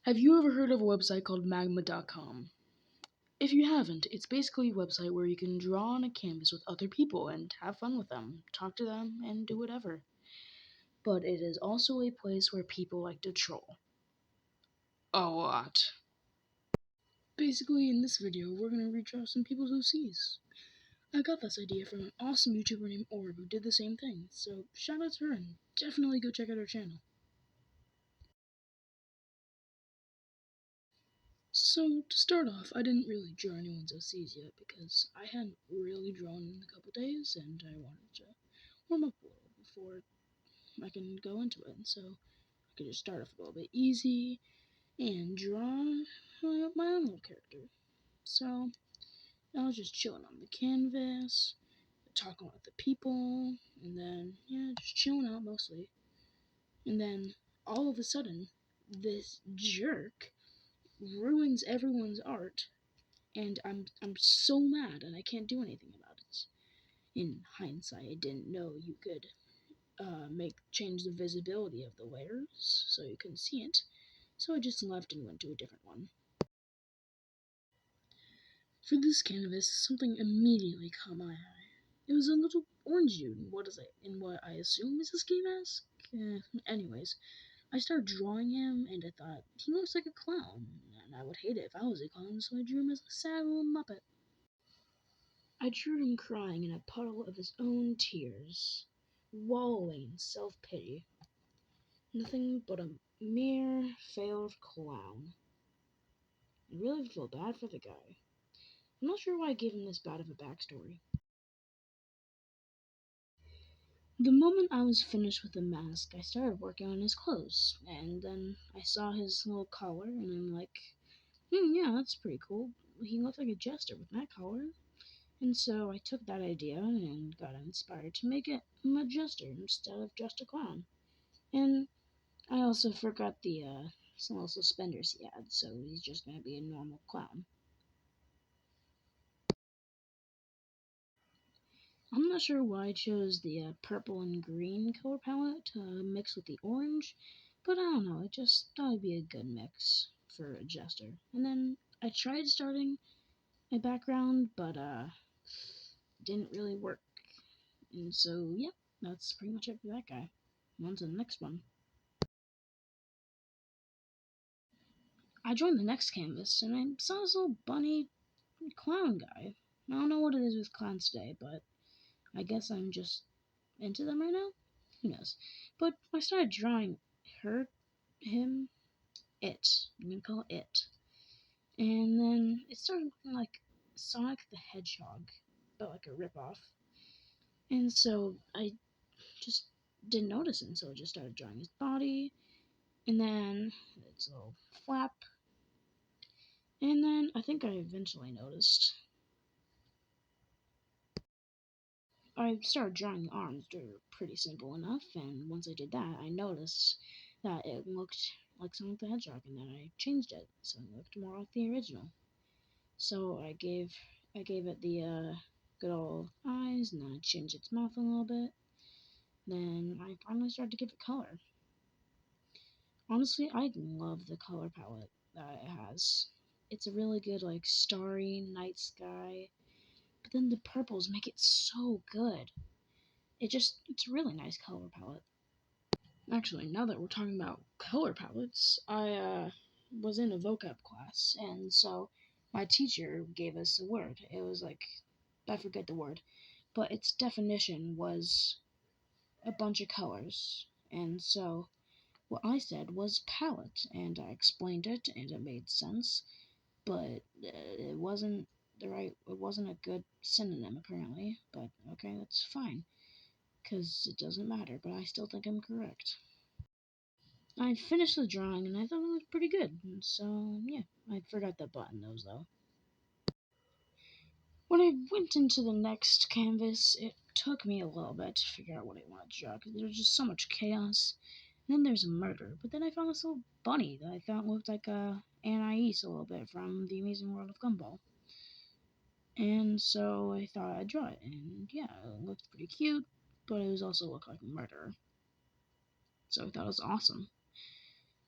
Have you ever heard of a website called magma.com? If you haven't, it's basically a website where you can draw on a canvas with other people and have fun with them, talk to them, and do whatever. But it is also a place where people like to troll. A lot. Basically, in this video, we're going to redraw some people's OCs. I got this idea from an awesome YouTuber named Orb who did the same thing, so shout out to her and definitely go check out her channel. So, to start off, I didn't really draw anyone's OCs yet because I hadn't really drawn in a couple days and I wanted to warm up a little before I can go into it. So, I could just start off a little bit easy and draw my own little character. So, I was just chilling on the canvas, talking with the people, and then, just chilling out mostly. And then, all of a sudden, this jerk ruins everyone's art, and I'm so mad, and I can't do anything about it. In hindsight, I didn't know you could change the visibility of the layers so you couldn't see it, so I just left and went to a different one. For this canvas, something immediately caught my eye. It was a little orange dude in what I assume is a ski mask. Anyways, I started drawing him, and I thought, he looks like a clown, and I would hate it if I was a clown, so I drew him as a sad little muppet. I drew him crying in a puddle of his own tears, wallowing in self-pity. Nothing but a mere failed clown. I really feel bad for the guy. I'm not sure why I gave him this bad of a backstory. The moment I was finished with the mask, I started working on his clothes, and then I saw his little collar, and I'm like, yeah, that's pretty cool. He looked like a jester with that collar. And so I took that idea and got inspired to make it a jester instead of just a clown. And I also forgot the some little suspenders he had, so he's just gonna be a normal clown. I'm not sure why I chose the purple and green color palette to mix with the orange, but I don't know, I just thought it'd be a good mix for a jester. And then I tried starting a background, but didn't really work. And so, yep, that's pretty much it for that guy. On to the next one. I joined the next canvas, and I saw this little bunny clown guy. I don't know what it is with clowns today, but I guess I'm just into them right now. Who knows? But I started drawing her, him, it. I'm gonna call it it. And then it started looking like Sonic the Hedgehog, but like a ripoff. And so I just didn't notice it, and so I just started drawing his body, and then its little flap, and then I think I eventually noticed. I started drawing the arms. They're pretty simple enough, and once I did that, I noticed that it looked like Sonic the Hedgehog, and then I changed it so it looked more like the original. So I gave it the good old eyes, and then I changed its mouth a little bit. Then I finally started to give it color. Honestly, I love the color palette that it has. It's a really good, like, starry night sky, but then the purples make it so good. It's a really nice color palette. Actually, now that we're talking about color palettes, I was in a vocab class, and so my teacher gave us a word. It was like, I forget the word, but its definition was a bunch of colors. And so what I said was palette, and I explained it, and it made sense, but it wasn't it wasn't a good synonym apparently, but okay, that's fine, because it doesn't matter, but I still think I'm correct. I finished the drawing, and I thought it was pretty good, and so, yeah, I forgot that button nose, though. When I went into the next canvas, it took me a little bit to figure out what I wanted to draw, because there was just so much chaos. And then there's a murder, but then I found this little bunny that I thought looked like Anais a little bit from The Amazing World of Gumball. And so I thought I'd draw it, and yeah, it looked pretty cute, but it was also looked like a murderer. So I thought it was awesome.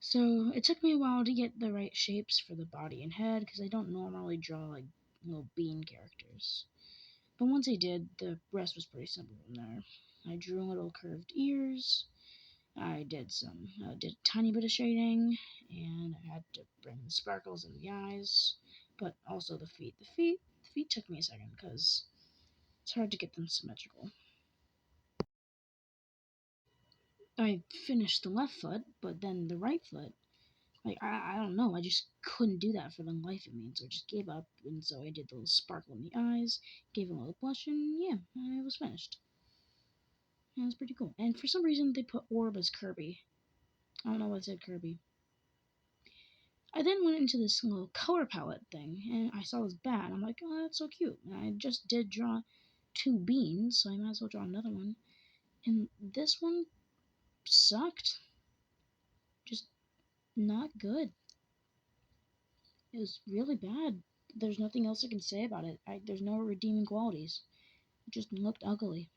So it took me a while to get the right shapes for the body and head because I don't normally draw like little bean characters. But once I did, the rest was pretty simple from there. I drew little curved ears. I did a tiny bit of shading, and I had to bring the sparkles in the eyes, but also the feet. The feet took me a second because it's hard to get them symmetrical. I finished the left foot, but then the right foot, like I don't know, I just couldn't do that for the life of me, and so I just gave up. And so I did the little sparkle in the eyes, gave him a little blush, and yeah, I was finished. And it was pretty cool. And for some reason, they put Orb as Kirby. I don't know why they said Kirby. I then went into this little color palette thing, and I saw this bat, and I'm like, oh, that's so cute. And I just did draw two beans, so I might as well draw another one. And this one sucked. Just not good. It was really bad. There's nothing else I can say about it. There's no redeeming qualities. It just looked ugly.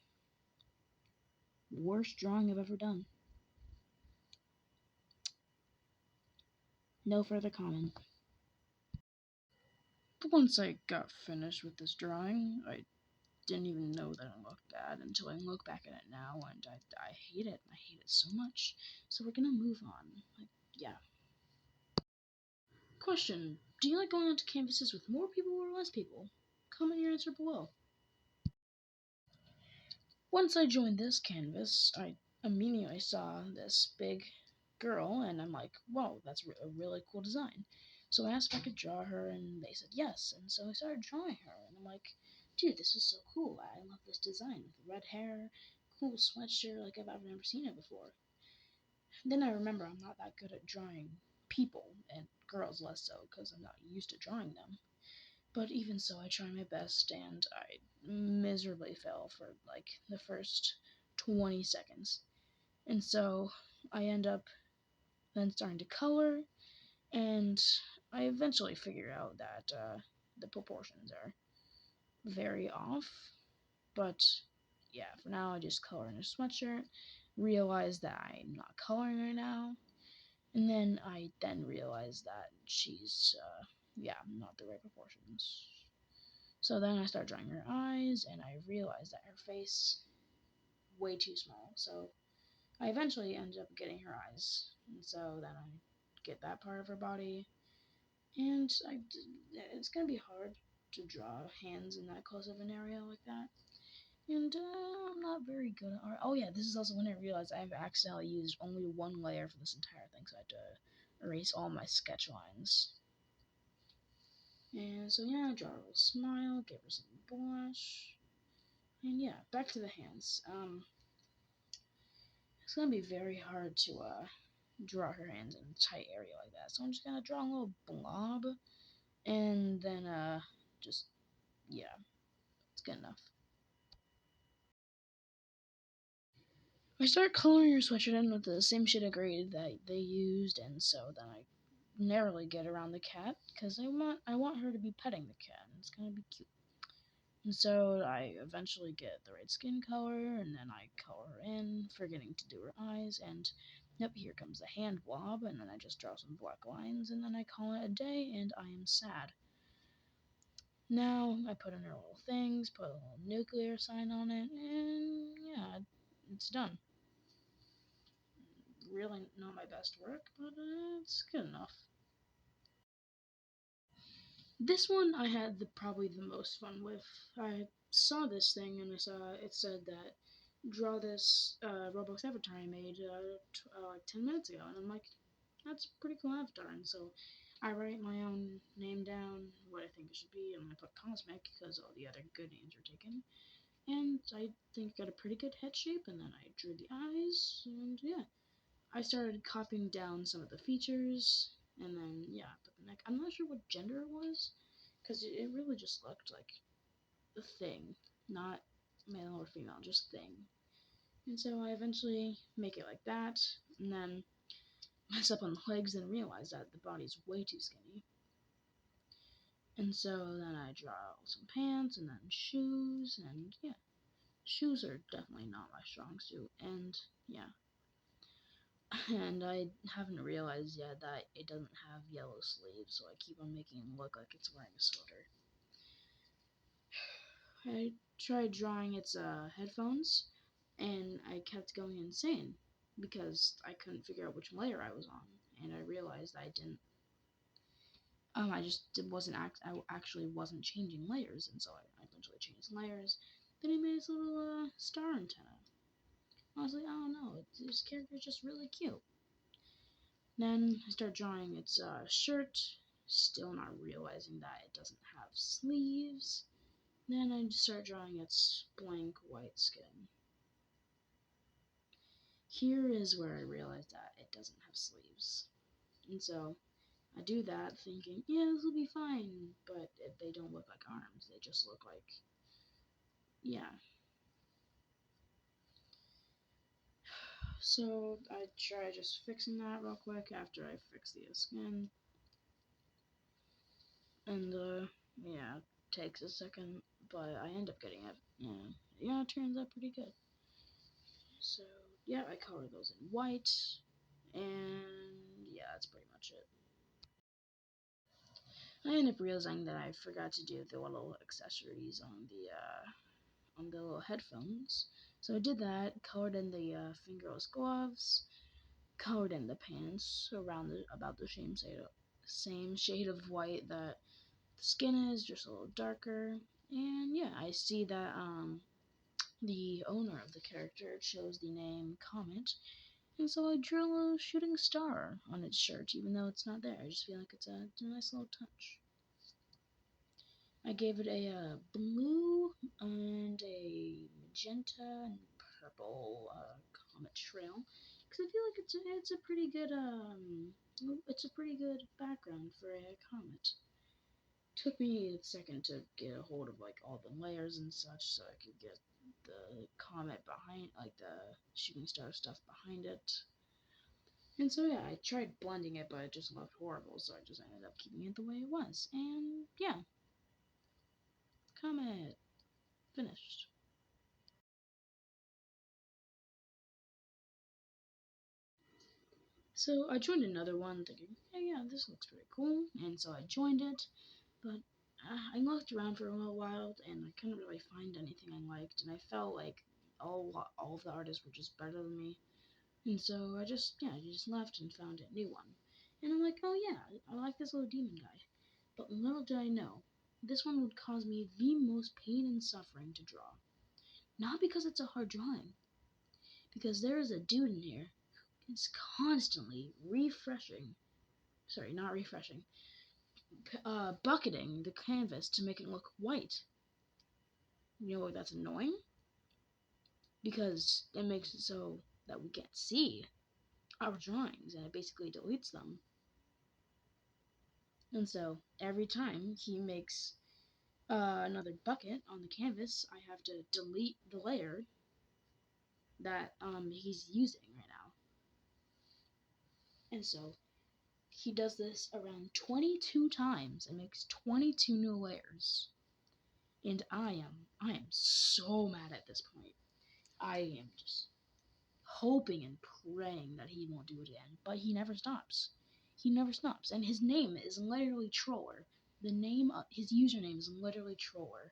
Worst drawing I've ever done. No further comment. But once I got finished with this drawing, I didn't even know that it looked bad until I look back at it now, and I hate it. I hate it so much. So we're gonna move on. Yeah. Question: do you like going onto canvases with more people or less people? Comment your answer below. Once I joined this canvas, I immediately saw this big girl, and I'm like, whoa, that's a really cool design. So I asked if I could draw her, and they said yes. And so I started drawing her, and I'm like, dude, this is so cool. I love this design. Red hair, cool sweatshirt, like I've never seen it before. Then I remember I'm not that good at drawing people, and girls less so, because I'm not used to drawing them. But even so, I try my best, and I miserably fail for like the first 20 seconds. And so I end up then starting to color, and I eventually figure out that the proportions are very off. But yeah, for now I just color in a sweatshirt, realize that I'm not coloring right now, and then I realize that she's yeah, not the right proportions. So then I start drawing her eyes, and I realize that her face way too small. So I eventually end up getting her eyes, and so then I get that part of her body, and it's gonna be hard to draw hands in that close of an area like that. And I'm not very good at art. Oh yeah, this is also when I realized I've accidentally used only one layer for this entire thing, so I had to erase all my sketch lines. And so yeah, I draw a little smile, give her some blush, and yeah, back to the hands. It's gonna be very hard to draw her hands in a tight area like that. So I'm just gonna draw a little blob, and then just yeah, it's good enough. I start coloring her sweatshirt in with the same shade of gray that they used, and so then I narrowly get around the cat because I want her to be petting the cat, and it's gonna be cute. And so I eventually get the right skin color, and then I color her in, forgetting to do her eyes, and yep, here comes the hand blob, and then I just draw some black lines, and then I call it a day, and I am sad. Now I put in her little things, put a little nuclear sign on it, and yeah, it's done. Really not my best work, but it's good enough. This one I had probably the most fun with. I saw this thing and I saw it said that draw this Roblox avatar I made like 10 minutes ago, and I'm like, that's a pretty cool avatar. And so I write my own name down, what I think it should be, and I put Cosmic because all the other good names are taken. And I think I got a pretty good head shape, and then I drew the eyes, and yeah. I started copying down some of the features, and then yeah, but the neck. I'm not sure what gender it was, because it really just looked like a thing, not male or female, just thing. And so I eventually make it like that, and then mess up on the legs and realize that the body's way too skinny. And so then I draw some pants and then shoes, and yeah, shoes are definitely not my strong suit, and yeah. And I haven't realized yet that it doesn't have yellow sleeves, so I keep on making him look like it's wearing a sweater. I tried drawing its headphones, and I kept going insane because I couldn't figure out which layer I was on, and I realized I didn't. I just wasn't I actually wasn't changing layers, and so I eventually changed layers. Then he made his little star antenna. I was like, oh no, this character's just really cute. Then I start drawing its shirt, still not realizing that it doesn't have sleeves. Then I start drawing its blank white skin. Here is where I realized that it doesn't have sleeves. And so I do that thinking, yeah, this will be fine, but they don't look like arms. They just look like, yeah. So I try just fixing that real quick after I fix the skin. And, yeah, it takes a second, but I end up getting it. Yeah, it turns out pretty good. So, yeah, I color those in white, and yeah, that's pretty much it. I end up realizing that I forgot to do the little accessories on the little headphones. So I did that, colored in the fingerless gloves, colored in the pants around about the same shade of white that the skin is, just a little darker. And yeah, I see that the owner of the character chose the name Comet, and so I drew a little shooting star on its shirt, even though it's not there. I just feel like it's a nice little touch. I gave it a blue and a magenta and purple comet trail because I feel like it's a pretty good background for a comet. Took me a second to get a hold of like all the layers and such, so I could get the comet behind, like the shooting star stuff behind it. And so yeah, I tried blending it, but it just looked horrible, so I just ended up keeping it the way it was. And yeah, comet finished. So I joined another one thinking, hey, yeah, this looks pretty cool. And so I joined it, but I looked around for a little while and I couldn't really find anything I liked. And I felt like all of the artists were just better than me. And so I just left and found a new one. And I'm like, oh yeah, I like this little demon guy. But little did I know, this one would cause me the most pain and suffering to draw. Not because it's a hard drawing, because there is a dude in here who's constantly not refreshing, bucketing the canvas to make it look white. You know what? That's annoying because it makes it so that we can't see our drawings and it basically deletes them. And so every time he makes another bucket on the canvas, I have to delete the layer that he's using right now. And so he does this around 22 times and makes 22 new layers. And I am so mad at this point. I am just hoping and praying that he won't do it again, but he never stops. He never stops, and his name is literally Troller. His username is literally Troller.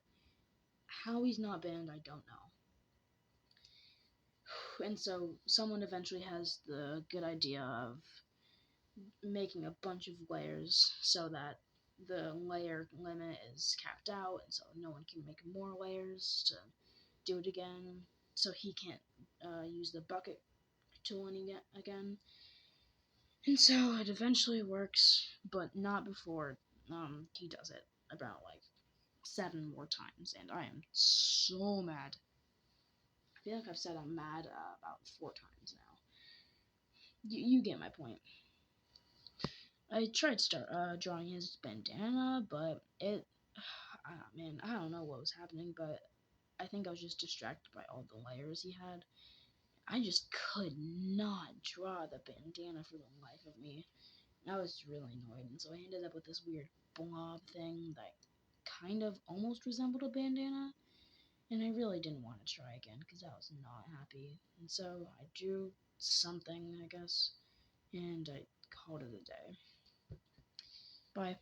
How he's not banned, I don't know. And so someone eventually has the good idea of making a bunch of layers so that the layer limit is capped out, and so no one can make more layers to do it again. So he can't use the bucket tool again. And so it eventually works, but not before he does it about like 7 more times, and I am so mad. I feel like I've said I'm mad about 4 times now. You get my point. I tried drawing his bandana, but man, I don't know what was happening, but I think I was just distracted by all the layers he had. I just could not draw the bandana for the life of me. I was really annoyed, and so I ended up with this weird blob thing that kind of almost resembled a bandana, and I really didn't want to try again because I was not happy. And so I drew something, I guess. And I called it a day. Bye.